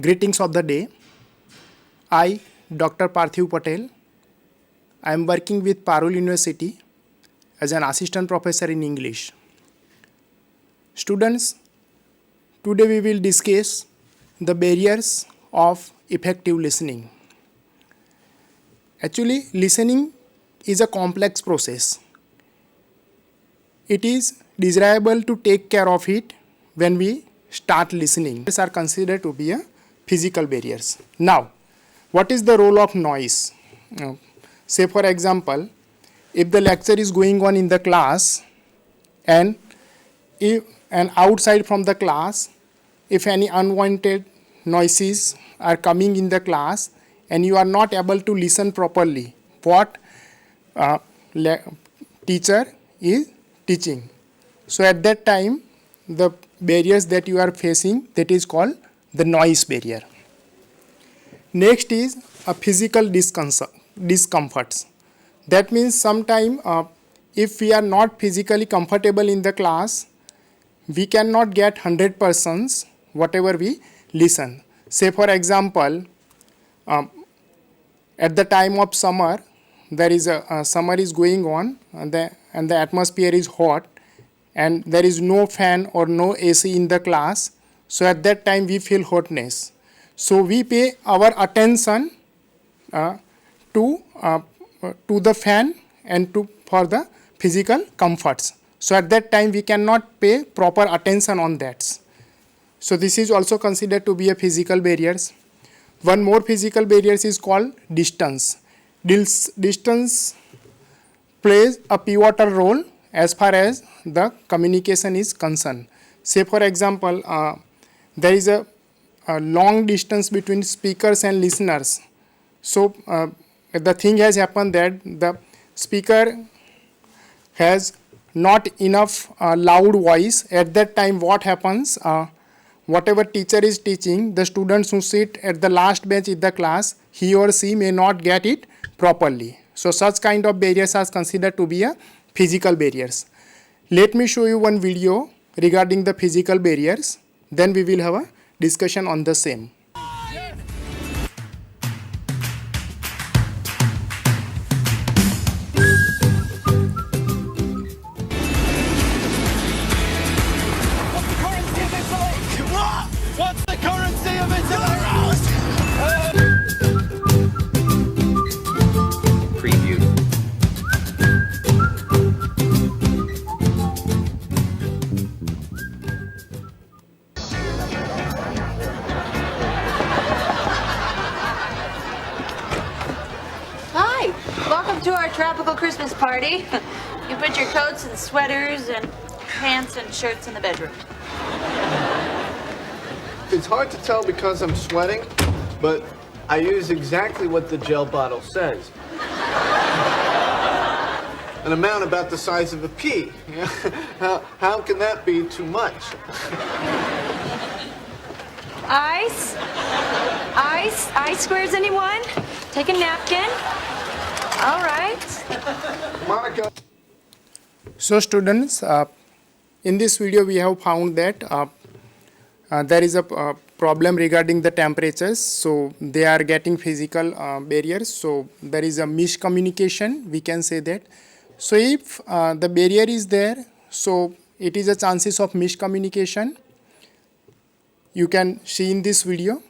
Greetings of the day. I, Dr. Parthiv Patel, I am working with Parul University as an assistant professor in English. Students, today we will discuss the barriers of effective listening. Actually, listening is a complex process. It is desirable to take care of it when we start listening. These are considered to be a physical barriers. Now, what is the role of noise? Say for example, if the lecture is going on in the class and outside from the class, if any unwanted noises are coming in the class and you are not able to listen properly what teacher is teaching. So at that time, the barriers that you are facing, that is called the noise barrier. Next is a physical discomforts. That means sometime if we are not physically comfortable in the class, we cannot get 100% whatever we listen. Say for example, at the time of summer, there is summer is going on and the atmosphere is hot and there is no fan or no AC in the class. So at that time we feel hotness. So we pay our attention to the fan and for the physical comforts. So at that time we cannot pay proper attention on that. So this is also considered to be a physical barriers. One more physical barriers is called distance. Distance plays a pivotal role as far as the communication is concerned. Say for example, there is a long distance between speakers and listeners. So the thing has happened that the speaker has not enough loud voice. At that time what happens, whatever teacher is teaching, the students who sit at the last bench in the class, he or she may not get it properly. So such kind of barriers are considered to be a physical barriers. Let me show you one video regarding the physical barriers. Then we will have a discussion on the same. What's the currency of Italy? Preview. Hi, welcome to our tropical Christmas party. You put your coats and sweaters and pants and shirts in the bedroom. It's hard to tell because I'm sweating, but I use exactly what the gel bottle says. An amount about the size of a pea. How can that be too much? Ice? Ice squares, anyone? Take a napkin. All right. Monica. So students, in this video we have found that there is a problem regarding the temperatures. So they are getting physical barriers. So there is a miscommunication, we can say that. So if the barrier is there, so it is a chances of miscommunication. You can see in this video.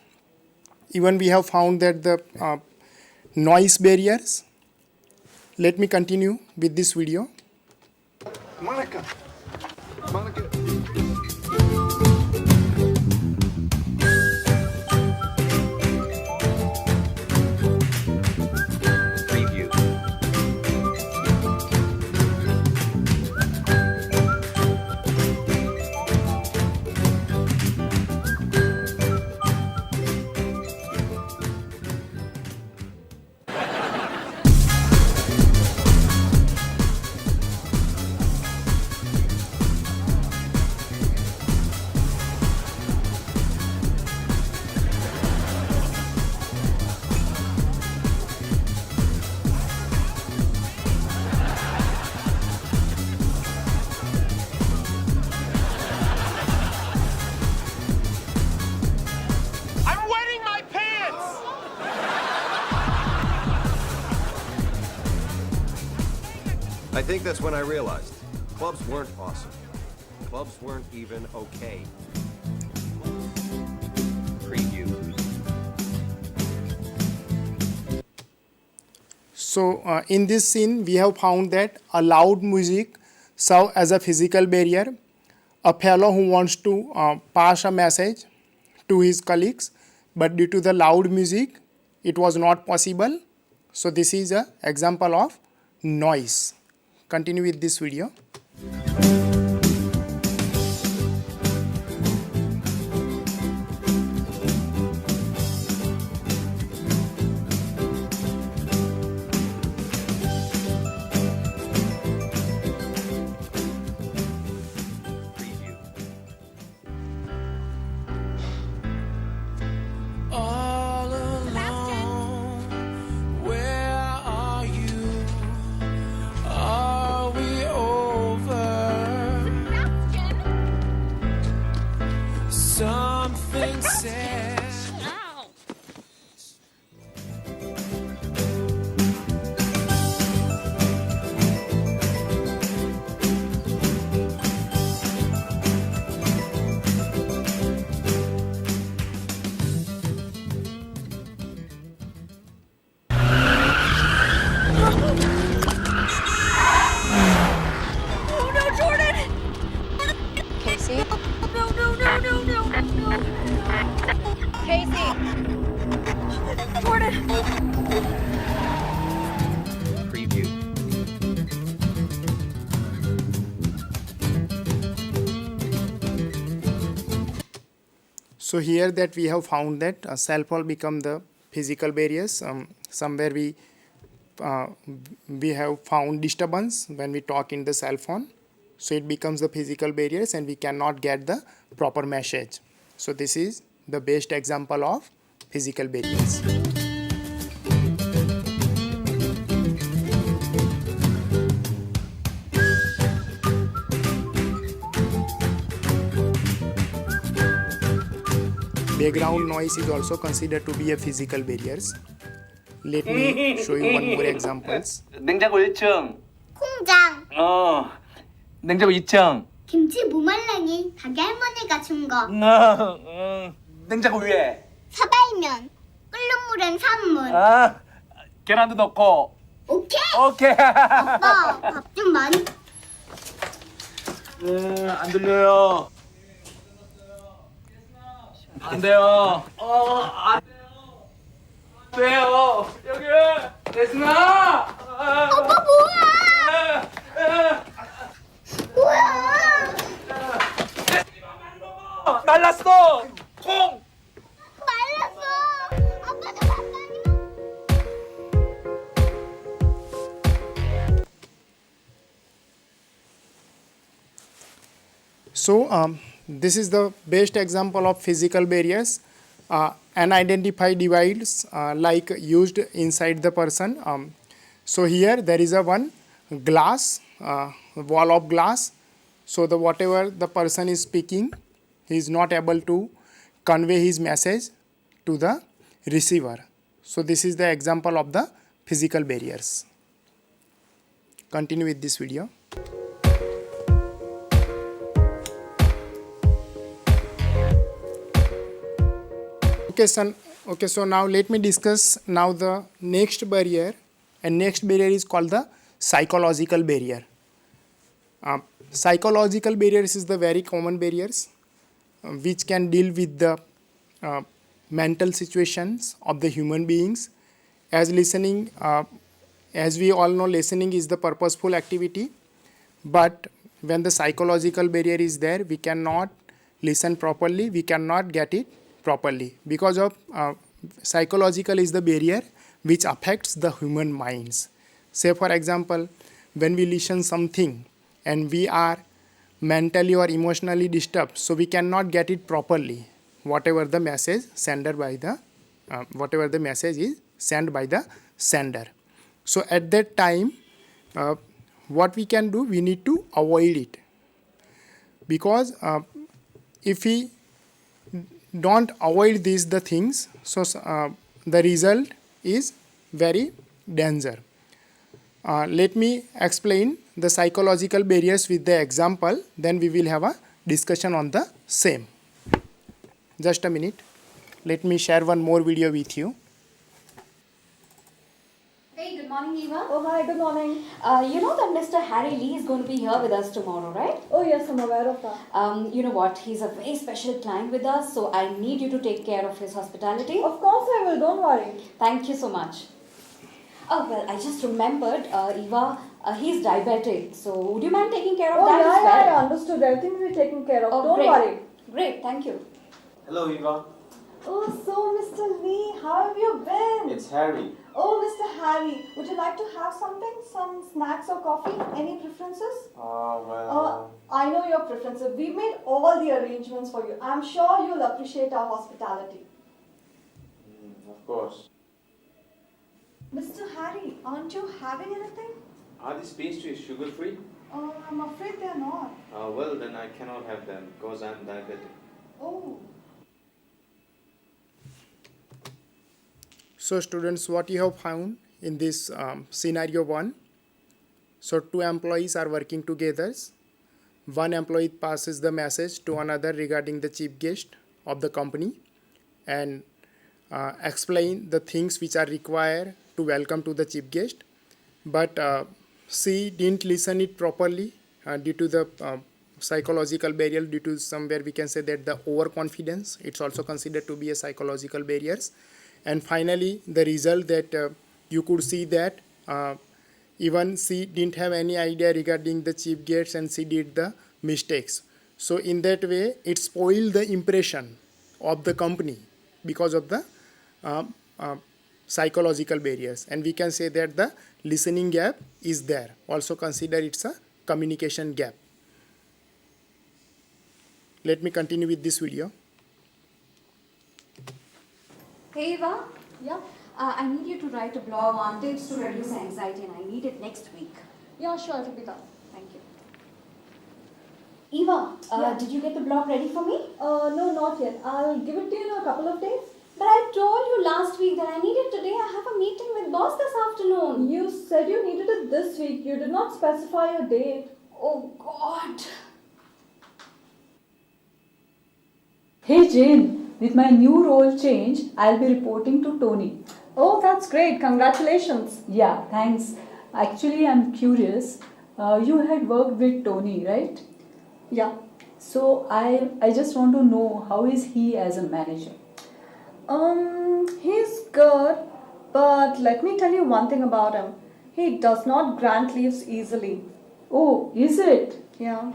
Even we have found that the noise barriers. Let me continue with this video. Monica. Monica. Preview. I think that's when I realized clubs weren't awesome. Clubs weren't even okay. Preview. So in this scene, we have found that a loud music serves as a physical barrier. A fellow who wants to pass a message to his colleagues, but due to the loud music, it was not possible. So this is an example of noise. Continue with this video. Preview. All alone, where are you? Are we over? Something said. Oh no, Jordan! Casey? No, no, no, no, no, no. Casey! Jordan! Preview. So here that we have found that cell phone become the physical barriers. Somewhere we have found disturbance when we talk in the cell phone. So it becomes the physical barriers and we cannot get the proper message. So this is the best example of physical barriers. Background noise is also considered to be a physical barriers. Let me show you one more examples. 냉장고 1층. 콩장, 냉장고 2층. 김치 무말랭이 가게 할머니가 준 거, 냉장고 위에. 사발면, 끓는 물엔 산물. 계란도 넣고. 오케이? 오케이. 아빠, 밥 좀 많이. 안 들려요. 안 돼요. 안 돼요. 여기. 예순아. 아빠 뭐야? 뭐야? 말랐어. 콩. 말랐어. 아빠도 밥 많이 먹. So this is the best example of physical barriers. Unidentified divides like used inside the person. So here there is a one glass, wall of glass. So the whatever the person is speaking, he is not able to convey his message to the receiver. So this is the example of the physical barriers. Continue with this video. Okay, so now let me discuss now the next barrier, and next barrier is called the psychological barrier. Psychological barriers is the very common barriers which can deal with the mental situations of the human beings. As listening, as we all know, listening is the purposeful activity, but when the psychological barrier is there, we cannot listen properly, we cannot get it properly, because of psychological is the barrier which affects the human minds. Say for example, when we listen something and we are mentally or emotionally disturbed, so we cannot get it properly, whatever the message sender by the whatever the message is sent by the sender. So at that time, what we can do, we need to avoid it, because if we don't avoid these the things, so the result is very danger. Let me explain the psychological barriers with the example, then we will have a discussion on the same. Just a minute. Let me share one more video with you. Hey, good morning, Eva. Oh, hi, good morning. You know that Mr. Harry Lee is going to be here with us tomorrow, right? Oh, yes, I'm aware of that. You know what? He's a very special client with us, so I need you to take care of his hospitality. Of course I will, don't worry. Thank you so much. Oh, well, I just remembered, Eva, he's diabetic, so would you mind taking care of Oh, that yeah, as well? yeah, I understood. Everything will be taken care of. Oh, Don't great. worry. Great, thank you. Hello, Eva. Oh, so Mr. Lee, how have you been? It's Harry. Oh, Mr. Harry, would you like to have something? Some snacks or coffee? Any preferences? I know your preferences. We made all the arrangements for you. I'm sure you'll appreciate our hospitality. Of course. Mr. Harry, aren't you having anything? Are these pastries sugar-free? Oh, I'm afraid they're not. Well, then I cannot have them because I'm diabetic. Oh. So students, what you have found in this scenario 1, so 2 employees are working together. One employee passes the message to another regarding the chief guest of the company and explain the things which are required to welcome to the chief guest. But she didn't listen it properly due to the psychological barrier, due to somewhere we can say that the overconfidence. It's also considered to be a psychological barriers. And finally, the result that you could see that even she didn't have any idea regarding the chief guests and she did the mistakes. So in that way, it spoiled the impression of the company because of the psychological barriers. And we can say that the listening gap is there. Also consider it's a communication gap. Let me continue with this video. Hey, Eva. Yeah? I need you to write a blog on tips to reduce anxiety, and I need it next week. Yeah, sure, it'll be done. Thank you. Eva, Yeah. did you get the blog ready for me? No, not yet. I'll give it to you in a couple of days. But I told you last week that I need it today. I have a meeting with boss this afternoon. You said you needed it this week. You did not specify a date. Oh, God. Hey Jane, with my new role change, I'll be reporting to Tony. Oh, that's great. Congratulations. Yeah, thanks. Actually, I'm curious. You had worked with Tony, right? Yeah. So I just want to know, how is he as a manager? He's good, but let me tell you one thing about him. He does not grant leaves easily. Oh, is it? Yeah.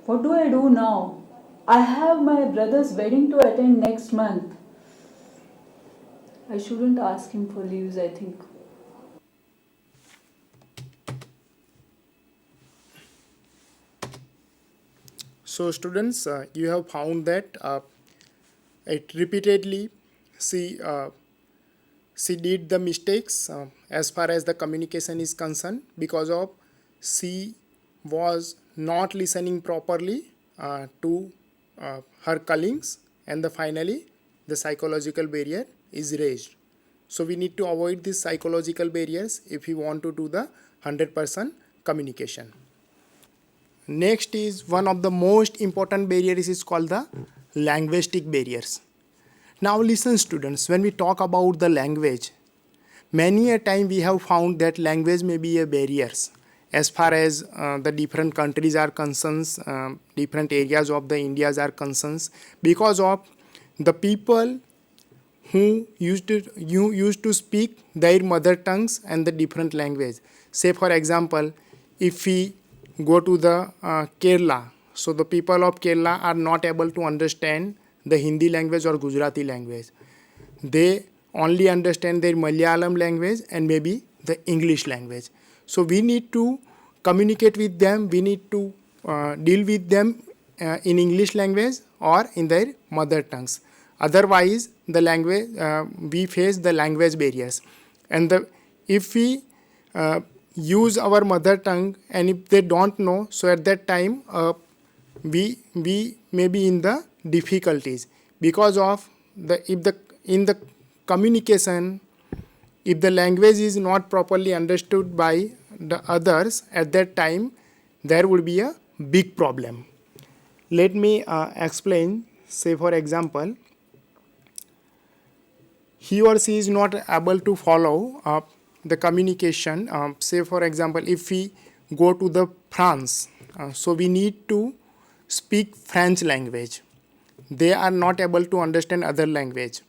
What do I do now? I have my brother's wedding to attend next month. I shouldn't ask him for leaves, I think. So students, you have found that it repeatedly she did the mistakes as far as the communication is concerned because of she was not listening properly to her colleagues, and finally the psychological barrier is raised. So we need to avoid these psychological barriers if we want to do the 100% communication. Next is one of the most important barriers is called the linguistic barriers. Now listen students, when we talk about the language, many a time we have found that language may be a barriers as far as the different countries are concerned, different areas of the Indias are concerned, because of the people who used to speak their mother tongues and the different language. Say for example, if we go to the Kerala, so the people of Kerala are not able to understand the Hindi language or Gujarati language. They only understand their Malayalam language and maybe the English language. So we need to communicate with them, we need to deal with them in English language or in their mother tongues. Otherwise, the language we face the language barriers, and if we use our mother tongue and if they don't know, so at that time we may be in the difficulties because of in the communication, if the language is not properly understood by the others, at that time there would be a big problem. Let me explain. Say for example, he or she is not able to follow the communication. Say for example, if we go to the France, so we need to speak French language. They are not able to understand other language.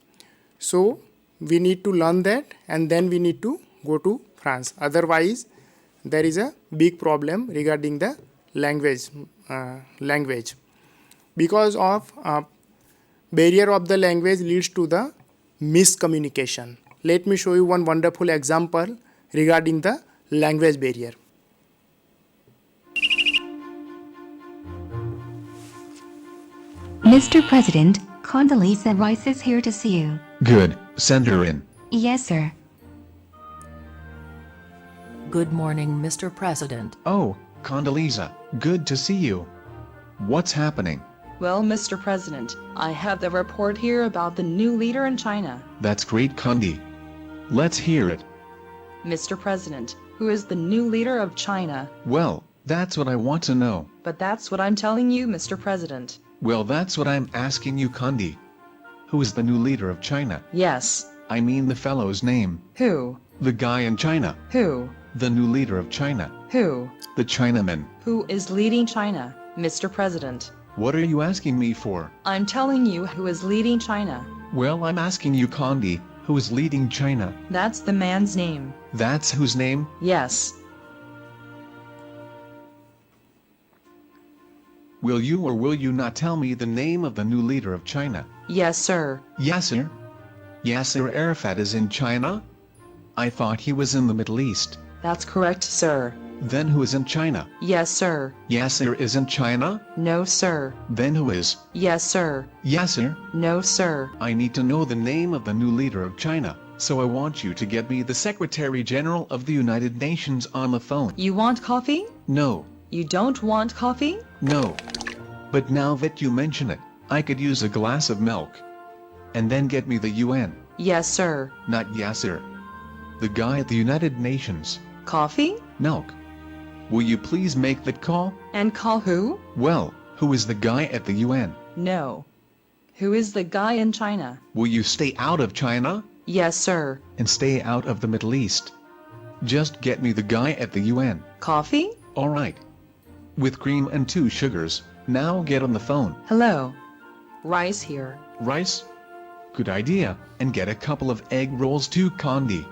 So we need to learn that and then we need to go to France. Otherwise, there is a big problem regarding the language. Because of barrier of the language leads to the miscommunication. Let me show you one wonderful example regarding the language barrier. Mr. President, Condoleezza Rice is here to see you. Good, send her in. Yes, sir. Good morning, Mr. President. Oh, Condoleezza, good to see you. What's happening? Well, Mr. President, I have the report here about the new leader in China. That's great, Condi. Let's hear it. Mr. President, who is the new leader of China? Well, that's what I want to know. But that's what I'm telling you, Mr. President. Well, that's what I'm asking you, Condi. Who is the new leader of China? Yes. I mean the fellow's name. Who? The guy in China. Who? The new leader of China. Who? The Chinaman. Who is leading China, Mr. President? What are you asking me for? I'm telling you who is leading China. Well, I'm asking you, Condi, who is leading China? That's the man's name. That's whose name? Yes. Will you or will you not tell me the name of the new leader of China? Yes, sir. Yasser? Yasser Arafat is in China? I thought he was in the Middle East. That's correct, sir. Then who is in China? Yes, sir. Yasser is in China? No, sir. Then who is? Yes, sir. Yasser? No, sir. I need to know the name of the new leader of China. So I want you to get me the Secretary General of the United Nations on the phone. You want coffee? No. You don't want coffee? No. But now that you mention it, I could use a glass of milk. And then get me the UN. Yes, sir. Not Yasser. The guy at the United Nations. Coffee? Milk. Will you please make that call? And call who? Well, who is the guy at the UN? No. Who is the guy in China? Will you stay out of China? Yes, sir. And stay out of the Middle East. Just get me the guy at the UN. Coffee? All right. With cream and 2 sugars. Now get on the phone. Hello. Rice here. Rice? Good idea. And get a couple of egg rolls too, Condi.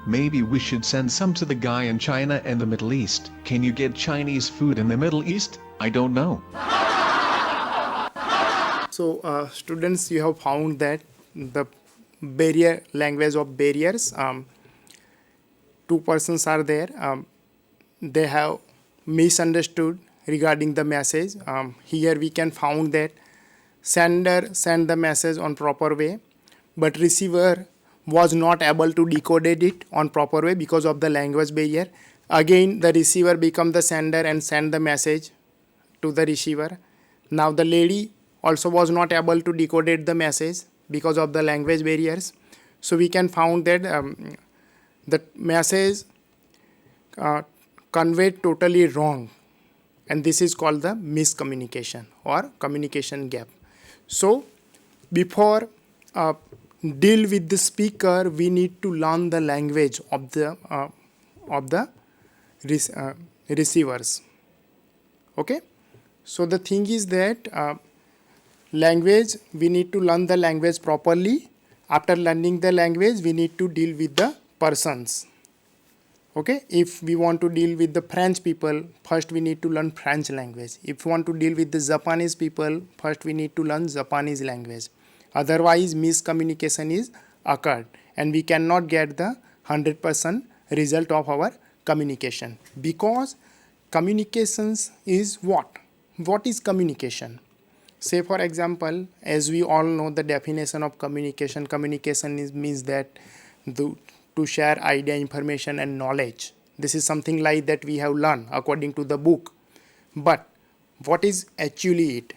Maybe we should send some to the guy in China and the Middle East. Can you get Chinese food in the Middle East? I don't know. So students, you have found that the barrier language of barriers, 2 persons are there. They have misunderstood regarding the message. Here we can found that sender sent the message on proper way, but receiver was not able to decode it on proper way because of the language barrier. Again, the receiver become the sender and send the message to the receiver. Now the lady also was not able to decode the message because of the language barriers. So we can found that the message conveyed totally wrong, and this is called the miscommunication or communication gap. So before deal with the speaker, we need to learn the language of the receivers. Okay, so the thing is that language, we need to learn the language properly. After learning the language, we need to deal with the persons. Okay, if we want to deal with the French people, first we need to learn French language. If we want to deal with the Japanese people, first we need to learn Japanese language. Otherwise, miscommunication is occurred and we cannot get the 100% result of our communication. Because communications is what? What is communication? Say for example, as we all know the definition of communication, means that to share idea, information and knowledge. This is something like that we have learned according to the book. But what is actually it?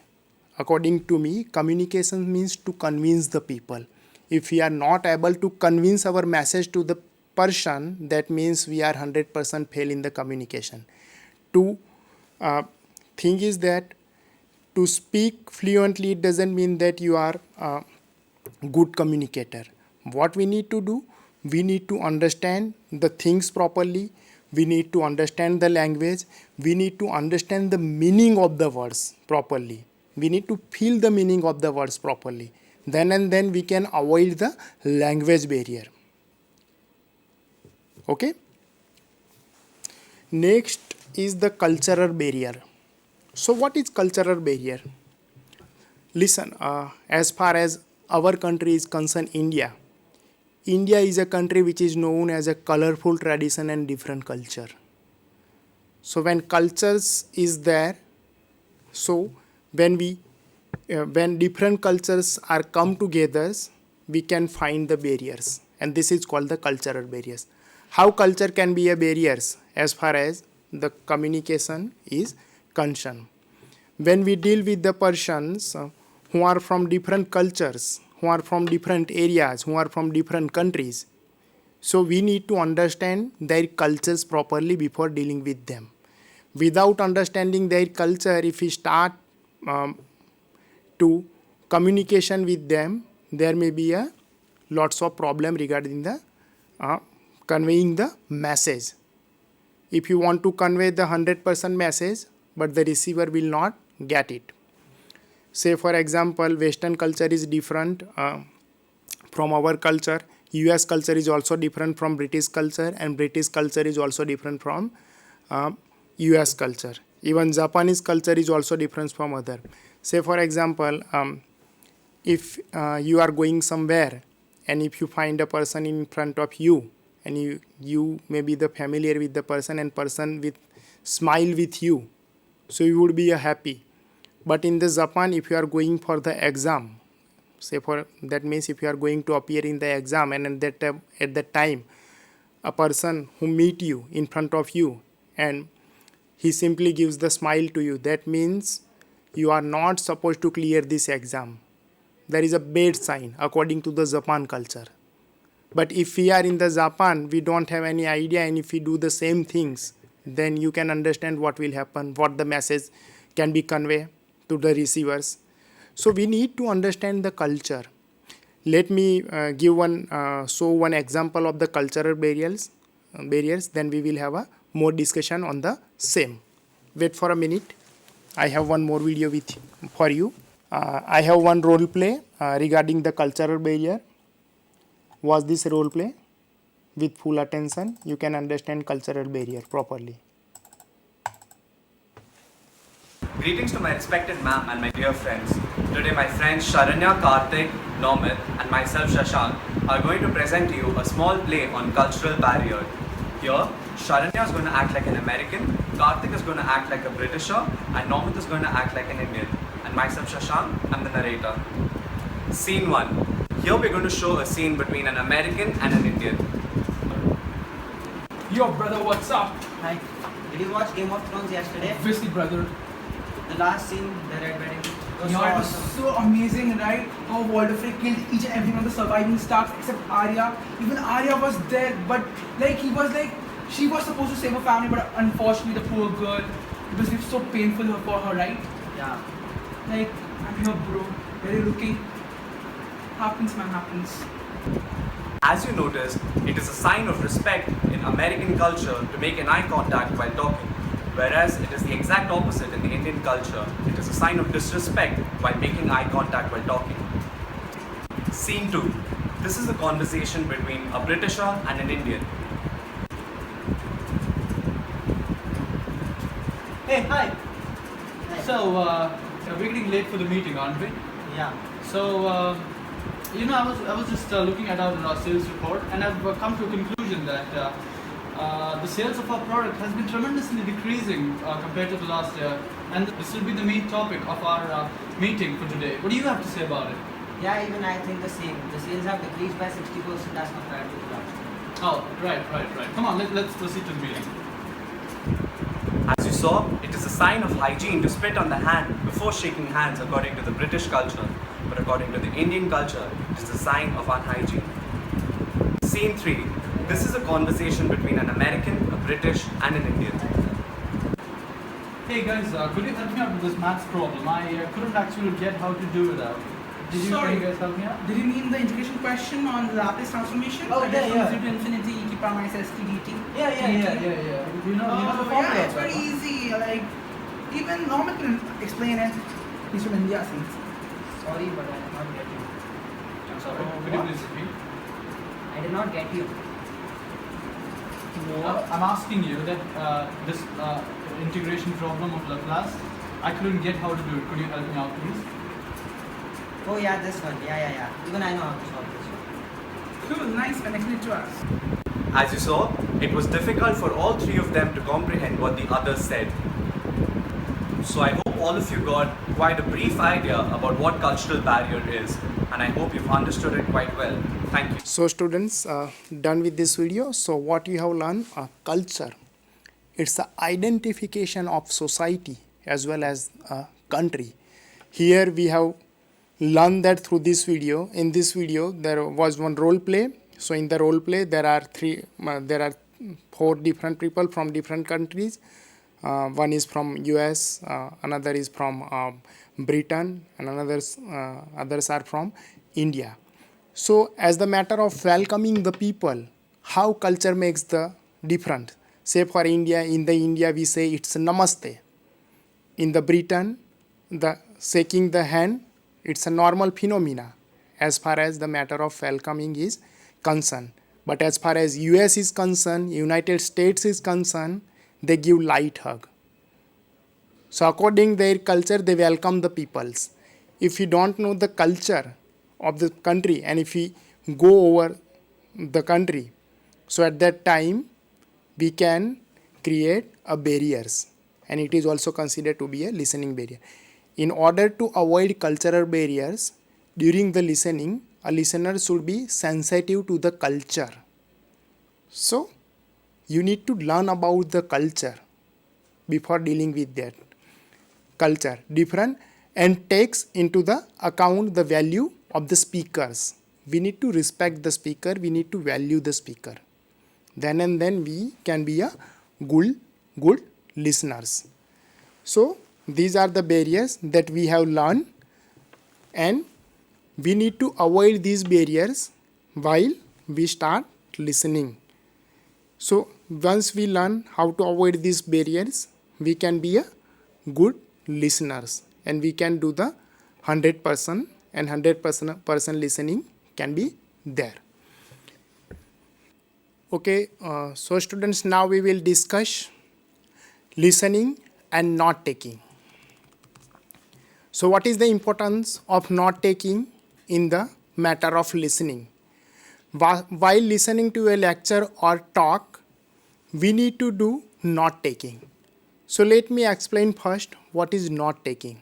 According to me, communication means to convince the people. If we are not able to convince our message to the Persian, that means we are 100% fail in the communication. Two, thing is that to speak fluently it doesn't mean that you are a good communicator. What we need to do, we need to understand the things properly, we need to understand the language, we need to understand the meaning of the words properly, we need to feel the meaning of the words properly. Then and then we can avoid the language barrier. Okay? Next is the cultural barrier. So what is cultural barrier? Listen, as far as our country is concerned, India is a country which is known as a colorful tradition and different culture. So when cultures is there, so when different cultures are come together, we can find the barriers, and this is called the cultural barriers. How culture can be a barriers as far as the communication is concerned? When we deal with the persons who are from different cultures, who are from different areas, who are from different countries, so we need to understand their cultures properly before dealing with them. Without understanding their culture, if we start to communication with them, there may be a lots of problem regarding the conveying the message. If you want to convey the 100% message, but the receiver will not get it. Say for example, Western culture is different from our culture, US culture is also different from British culture, and British culture is also different from US culture. Even Japanese culture is also different from other. Say for example, if you are going somewhere and if you find a person in front of you and you may be the familiar with the person and person with smile with you, so you would be happy. But in the Japan, if you are going for the exam, say for that means if you are going to appear in the exam, and at that time a person who meet you in front of you and he simply gives the smile to you, that means you are not supposed to clear this exam. There is a bad sign according to the Japan culture. But if we are in the Japan, we don't have any idea, and if we do the same things, then you can understand what will happen, what the message can be conveyed to the receivers. So we need to understand the culture. Let me give one example of the cultural barriers. Then we will have a more discussion on the same. Wait for a minute. I have one more video for you. I have one role play regarding the cultural barrier. Watch this role play with full attention. You can understand cultural barrier properly. Greetings to my respected ma'am and my dear friends. Today my friends Sharanya, Karthik, Nomit and myself Shashank are going to present to you a small play on cultural barrier. Here, Sharanya is going to act like an American, Karthik is going to act like a Britisher, and Nomit is going to act like an Indian. And myself Shashank, I'm the narrator. Scene 1. Here we're going to show a scene between an American and an Indian. Yo brother, what's up? Hi. Did you watch Game of Thrones yesterday? Obviously brother. The last scene, the Red Wedding. It was so amazing, right? How Walder Frey killed each and every one of the surviving Starks except Arya. Even Arya was there, but she was supposed to save her family, but unfortunately the poor girl, it was so painful for her, right? Yeah. I'm here bro, where are you looking? Happens man, happens. As you noticed, it is a sign of respect in American culture to make an eye contact while talking, whereas it is the exact opposite in the Indian culture. It is a sign of disrespect while making eye contact while talking. Scene 2. This is a conversation between a Britisher and an Indian. Hey, hi. So, we're getting late for the meeting, aren't we? Yeah. So, I was just looking at our sales report, and I've come to a conclusion that the sales of our product has been tremendously decreasing compared to the last year, and this will be the main topic of our meeting for today. What do you have to say about it? Yeah, even I think the same. The sales have decreased by 60% as compared to the last year. Oh, right. Come on, let's proceed to the meeting. As you saw, it is a sign of hygiene to spit on the hand before shaking hands according to the British culture, but according to the Indian culture, it is a sign of unhygiene. Scene 3. This is a conversation between an American, a British, and an Indian. Hey guys, could you help me out with this maths problem? I couldn't actually get how to do it out. Can you guys help me out? Did you mean the integration question on the Laplace transformation? Oh, yeah, yeah. 0 to infinity e to power minus st dt. Yeah. You know the formula. Yeah, it's very easy. Like, even Norman can explain it. He's from India, since. Sorry, but I did not get you. I'm sorry. Could you please repeat? I did not get you. I'm asking you that this integration problem of Laplace, I couldn't get how to do it. Could you help me out, please? Oh yeah, this one. Yeah. Even I know how to solve this one. Cool, nice, and explain it to us. As you saw, it was difficult for all three of them to comprehend what the others said. So I hope all of you got quite a brief idea about what cultural barrier is, and I hope you've understood it quite well. Thank you. So students, done with this video. So what you have learned, culture, it's the identification of society as well as a country. Here we have learned that through this video. In this video there was one role play. So in the role play there are four different people from different countries. One is from US, another is from Britain, and others are from India. So as the matter of welcoming the people, how culture makes the difference. Say for India, in the India we say it's namaste. In the Britain, the shaking the hand, it's a normal phenomena as far as the matter of welcoming is concerned. But as far as US is concerned, United States is concerned, they give light hug. So according to their culture, they welcome the peoples. If you don't know the culture of the country and if we go over the country, so at that time we can create a barriers, and it is also considered to be a listening barrier. In order to avoid cultural barriers during the listening, a listener should be sensitive to the culture. So you need to learn about the culture before dealing with that culture different, and takes into the account the value of the speakers. We need to respect the speaker, we need to value the speaker. Then and then we can be a good listeners. So these are the barriers that we have learned, and we need to avoid these barriers while we start listening. So once we learn how to avoid these barriers, we can be a good listeners, and we can do the 100%, and 100% listening can be there. Okay, so students, now we will discuss listening and note taking. So what is the importance of note taking in the matter of listening? While listening to a lecture or talk, we need to do note taking. So let me explain first what is note taking.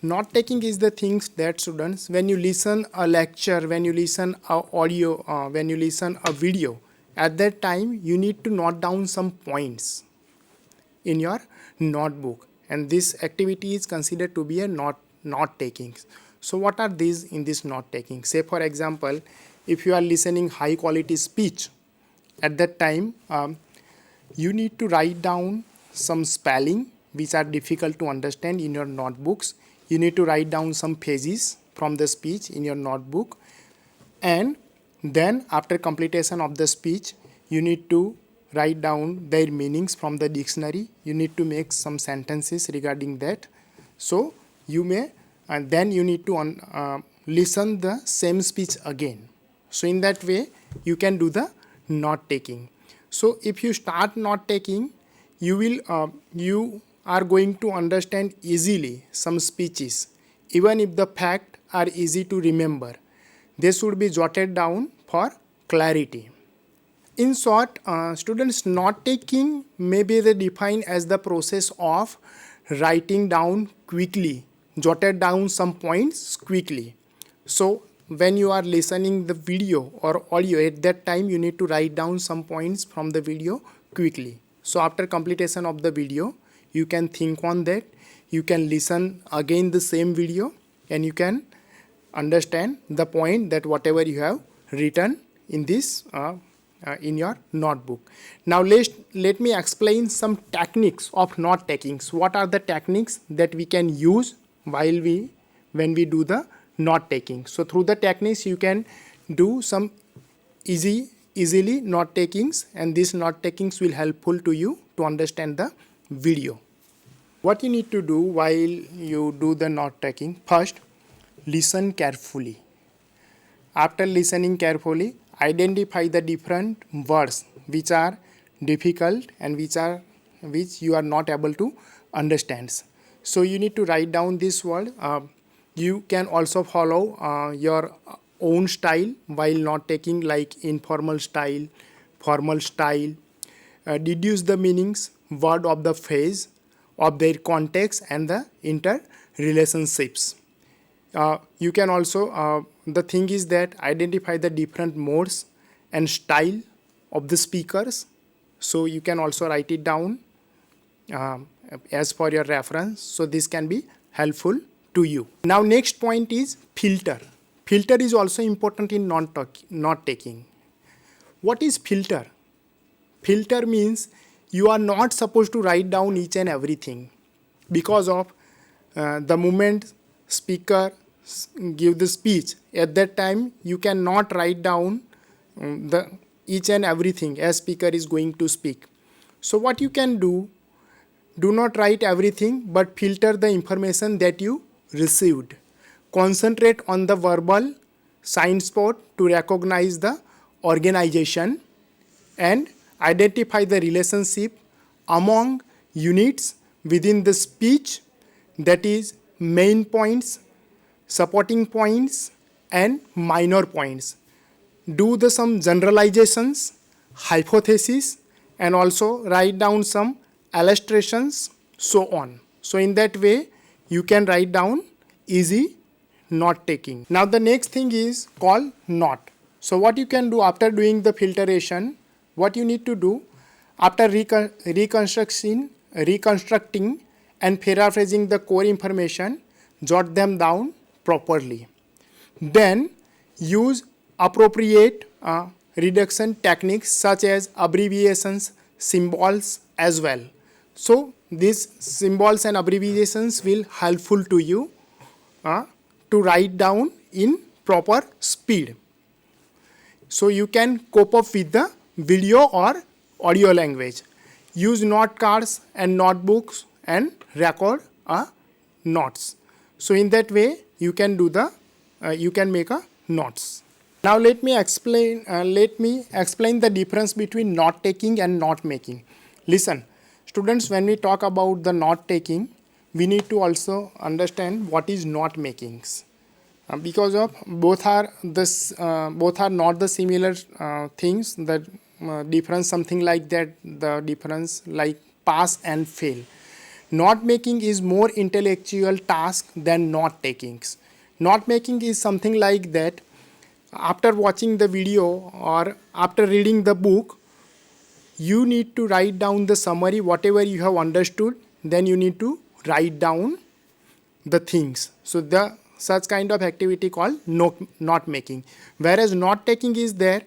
Note taking is the things that students, when you listen a lecture, when you listen a audio, when you listen a video, at that time you need to note down some points in your notebook, and this activity is considered to be a note taking. So what are these in this note taking? Say for example, if you are listening high quality speech, at that time you need to write down some spelling which are difficult to understand in your notebooks. You need to write down some phases from the speech in your notebook, and then after completion of the speech you need to write down their meanings from the dictionary. You need to make some sentences regarding that. So you may, and then you need to listen the same speech again. So in that way you can do the note taking. So if you start note taking, you are going to understand easily some speeches. Even if the facts are easy to remember, they should be jotted down for clarity. In short, students, note taking may be defined as the process of writing down quickly, jotted down some points quickly. So when you are listening the video or audio, at that time you need to write down some points from the video quickly. So after completion of the video, you can think on that, you can listen again the same video, and you can understand the point that whatever you have written in this in your notebook. Now let me explain some techniques of note taking. What are the techniques that we can use when we do the note taking? So through the techniques you can do some easily note takings, and these note takings will helpful to you to understand the video. What you need to do while you do the note taking: first, listen carefully. After listening carefully, identify the different words which are difficult and which you are not able to understand. So you need to write down this word. You can also follow your own style while note taking, like informal style, formal style. Deduce the meanings, word of the phrase, of their context and the interrelationships. You can also, the thing is that identify the different modes and style of the speakers. So you can also write it down as for your reference. So this can be helpful to you. Now next point is filter. Filter is also important in note taking. What is filter? Filter means you are not supposed to write down each and everything, because of the moment speaker give the speech, at that time you cannot write down the each and everything as speaker is going to speak. So what you can do not write everything, but filter the information that you received. Concentrate on the verbal sign spot to recognize the organization and identify the relationship among units within the speech, that is main points, supporting points and minor points. Do some generalizations, hypotheses, and also write down some illustrations, so on. So in that way you can write down easy note taking. Now the next thing is called note. So what you can do after doing the filtration, what you need to do after reconstructing and paraphrasing the core information, jot them down properly. Then use appropriate reduction techniques such as abbreviations, symbols as well. So these symbols and abbreviations will helpful to you to write down in proper speed. So you can cope up with the video or audio language. Use note cards and notebooks and record notes. So in that way you can do you can make notes. Now let me explain the difference between note taking and note making. Listen, students, when we talk about the note taking, we need to also understand what is note makings, because of both are not the similar things. That difference something like that, the difference like pass and fail. Note making is more intellectual task than note takings. Note making is something like that. After watching the video or after reading the book, you need to write down the summary, whatever you have understood, then you need to write down the things. So the such kind of activity called note making. Whereas note taking is there,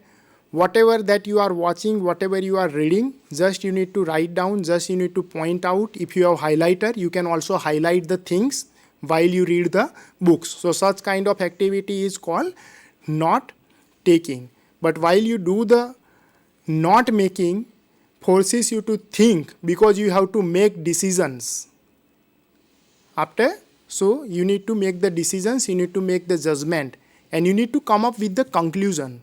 whatever that you are watching, whatever you are reading, just you need to write down, just you need to point out. If you have highlighter, you can also highlight the things while you read the books. So such kind of activity is called note taking. But while you do the note making, forces you to think, because you have to make decisions. So you need to make the decisions, you need to make the judgment, and you need to come up with the conclusion.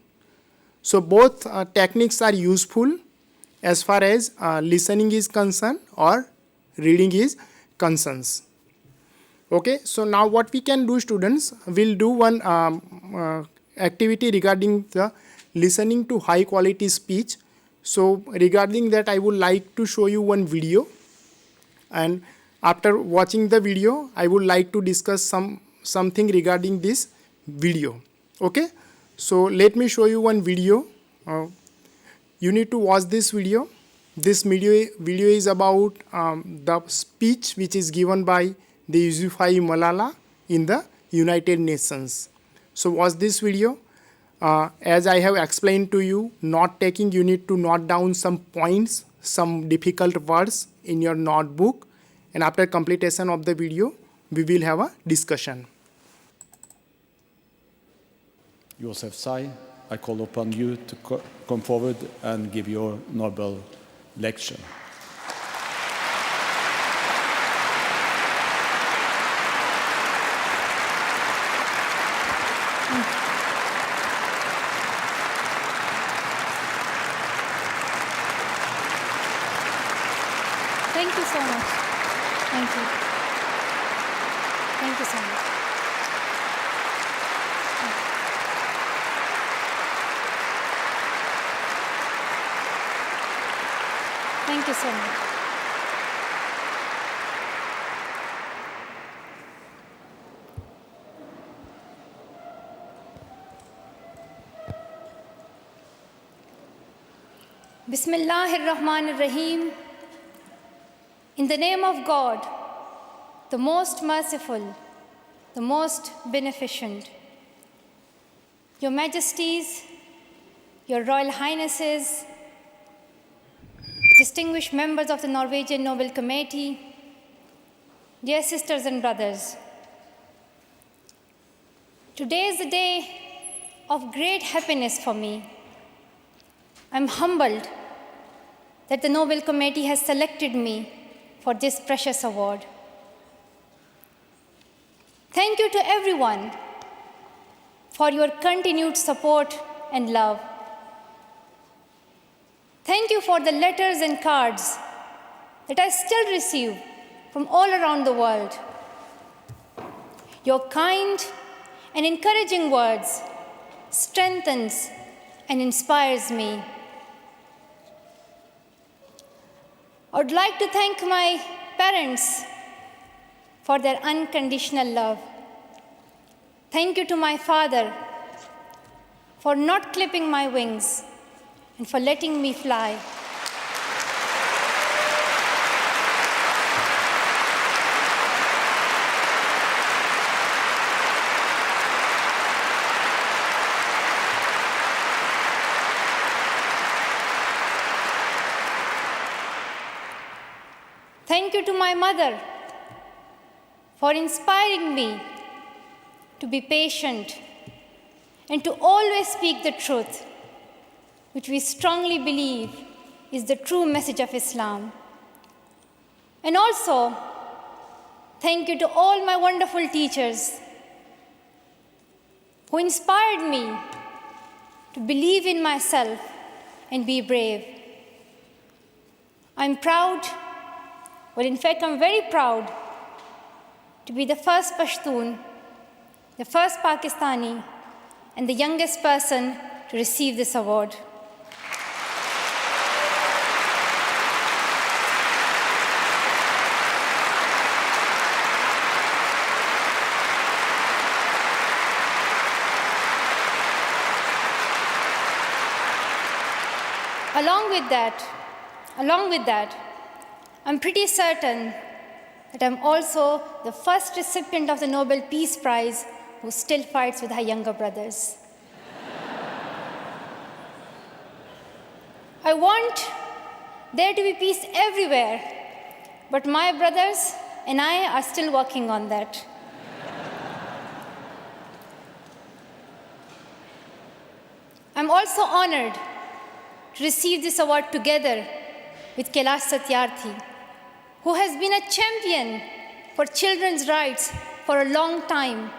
So both techniques are useful as far as listening is concerned or reading is concerned. Okay, so now what we can do, students, we'll do one activity regarding the listening to high quality speech. So regarding that, I would like to show you one video, and after watching the video I would like to discuss something regarding this video. Okay, so let me show you one video. You need to watch this video. This video is about the speech which is given by the Yousafzai Malala in the United Nations. So watch this video. As I have explained to you, note taking, you need to note down some points, some difficult words in your notebook, and after completion of the video, we will have a discussion. Joseph Tsai, I call upon you to come forward and give your Nobel lecture. Thank you so much. Thank you. Thank you so much. Thank you so much. Bismillahir Rahmanir Rahim. In the name of God, the most merciful, the most beneficent. Your Majesties, Your Royal Highnesses, distinguished members of the Norwegian Nobel Committee, dear sisters and brothers. Today is a day of great happiness for me. I'm humbled that the Nobel Committee has selected me for this precious award. Thank you to everyone for your continued support and love. Thank you for the letters and cards that I still receive from all around the world. Your kind and encouraging words strengthens and inspires me. I would like to thank my parents for their unconditional love. Thank you to my father for not clipping my wings and for letting me fly. Thank you to my mother for inspiring me to be patient and to always speak the truth, which we strongly believe is the true message of Islam. And also, thank you to all my wonderful teachers who inspired me to believe in myself and be brave. I'm proud, well, in fact, I'm very proud to be the first Pashtun, the first Pakistani, and the youngest person to receive this award. Along with that, I'm pretty certain that I'm also the first recipient of the Nobel Peace Prize who still fights with her younger brothers. I want there to be peace everywhere, but my brothers and I are still working on that. I'm also honored to receive this award together with Kailash Satyarthi, who has been a champion for children's rights for a long time,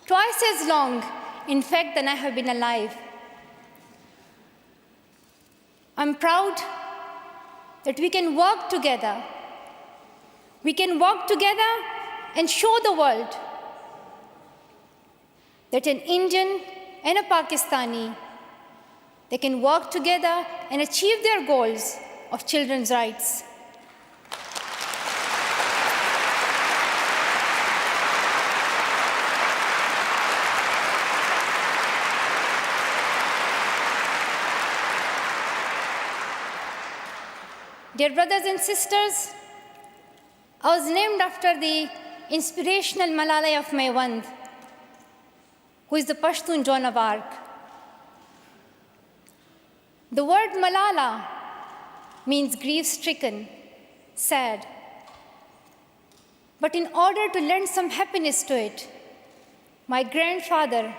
twice as long, in fact, than I have been alive. I'm proud that we can work together. We can work together and show the world that an Indian and a Pakistani, they can work together and achieve their goals of children's rights. Dear brothers and sisters, I was named after the inspirational Malalai of Maiwand, who is the Pashtun Joan of Arc. The word Malala means grief-stricken, sad. But in order to lend some happiness to it, my grandfather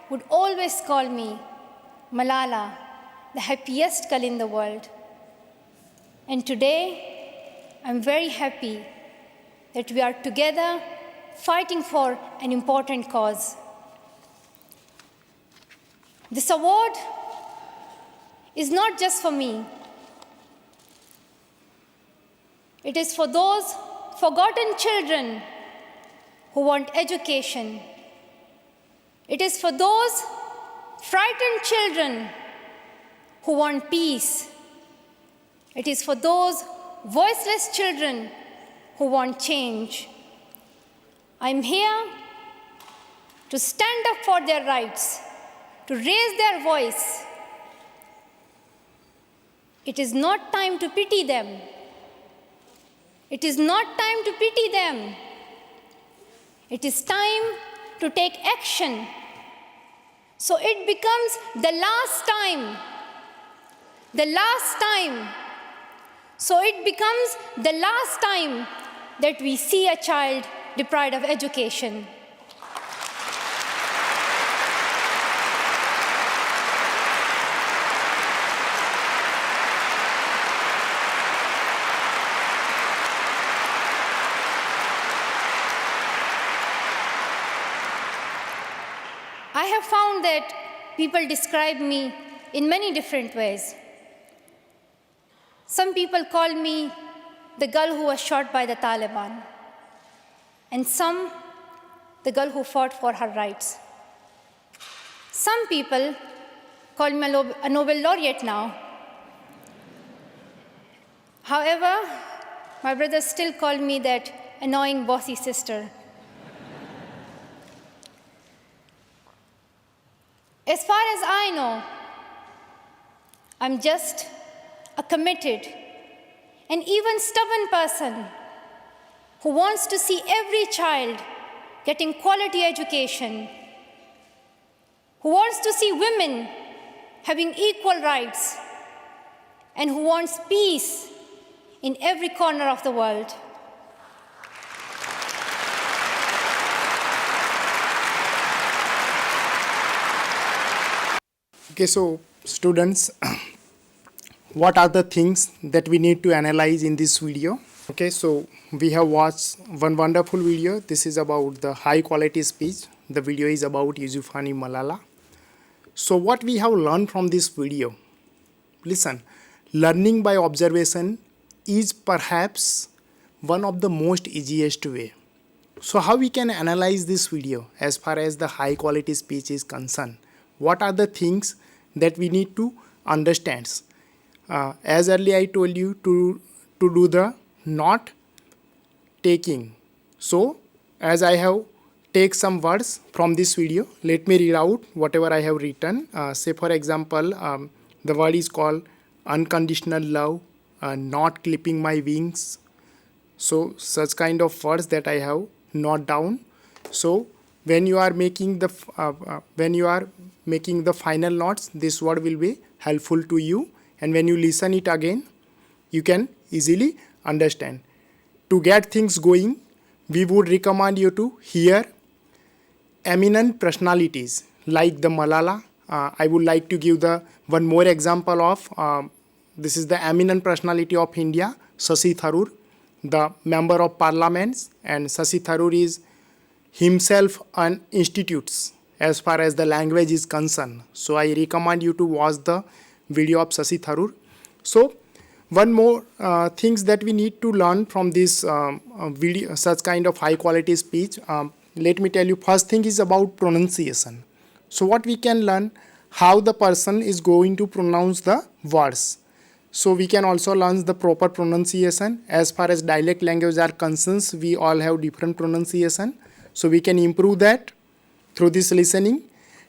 would always call me Malala, the happiest girl in the world. And today, I'm very happy that we are together fighting for an important cause. This award is not just for me. It is for those forgotten children who want education. It is for those frightened children who want peace. It is for those voiceless children who want change. I'm here to stand up for their rights, to raise their voice. It is not time to pity them. It is not time to pity them. It is time to take action. So it becomes the last time. The last time. So it becomes the last time that we see a child deprived of education. I have found that people describe me in many different ways. Some people call me the girl who was shot by the Taliban, and some the girl who fought for her rights. Some people call me a Nobel laureate now. However, my brothers still call me that annoying bossy sister. As far as I know, I'm just a committed and even stubborn person who wants to see every child getting quality education, who wants to see women having equal rights, and who wants peace in every corner of the world. Okay, so students, what are the things that we need to analyze in this video? Okay, so we have watched one wonderful video. This is about the high quality speech. The video is about Yusufzai Malala. So what we have learned from this video? Listen, learning by observation is perhaps one of the most easiest way. So how we can analyze this video as far as the high quality speech is concerned? What are the things that we need to understand? As earlier I told you to do the not taking. So as I have take some words from this video, let me read out whatever I have written. Say for example, the word is called unconditional love, not clipping my wings. So such kind of words that I have noted down. So when you are making the final notes, this word will be helpful to you, and when you listen it again, you can easily understand. To get things going, we would recommend you to hear eminent personalities like the Malala. I would like to give the one more example of this is the eminent personality of India, Shashi Tharoor, the member of parliaments, and Shashi Tharoor is himself an institute as far as the language is concerned. So I recommend you to watch the video of Shashi Tharoor. So one more things that we need to learn from this video, such kind of high quality speech. Let me tell you, first thing is about pronunciation. So what we can learn, how the person is going to pronounce the words. So we can also learn the proper pronunciation. As far as dialect language are concerned, we all have different pronunciation. So we can improve that through this listening.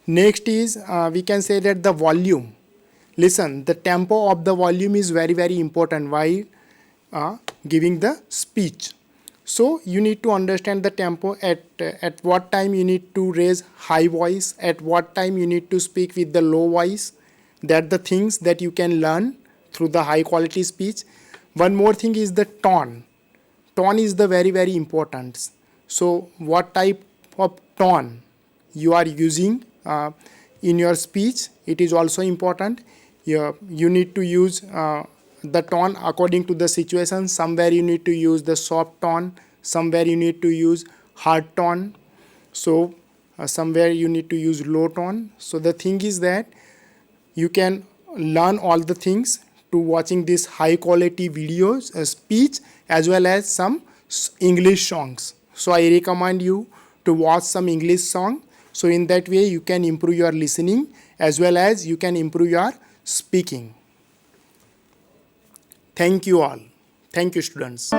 Next is we can say that the volume. Listen, the tempo of the volume is very, very important while giving the speech. So you need to understand the tempo, at what time you need to raise high voice, at what time you need to speak with the low voice. That the things that you can learn through the high quality speech. One more thing is the tone. Tone is the very, very important. So what type of tone you are using in your speech, it is also important. You need to use the tone according to the situation. Somewhere you need to use the soft tone, somewhere you need to use hard tone, so somewhere you need to use low tone. So the thing is that you can learn all the things to watching this high quality videos, speech, as well as some English songs. So I recommend you to watch some English song. So in that way you can improve your listening as well as you can improve your speaking. Thank you all. Thank you, students.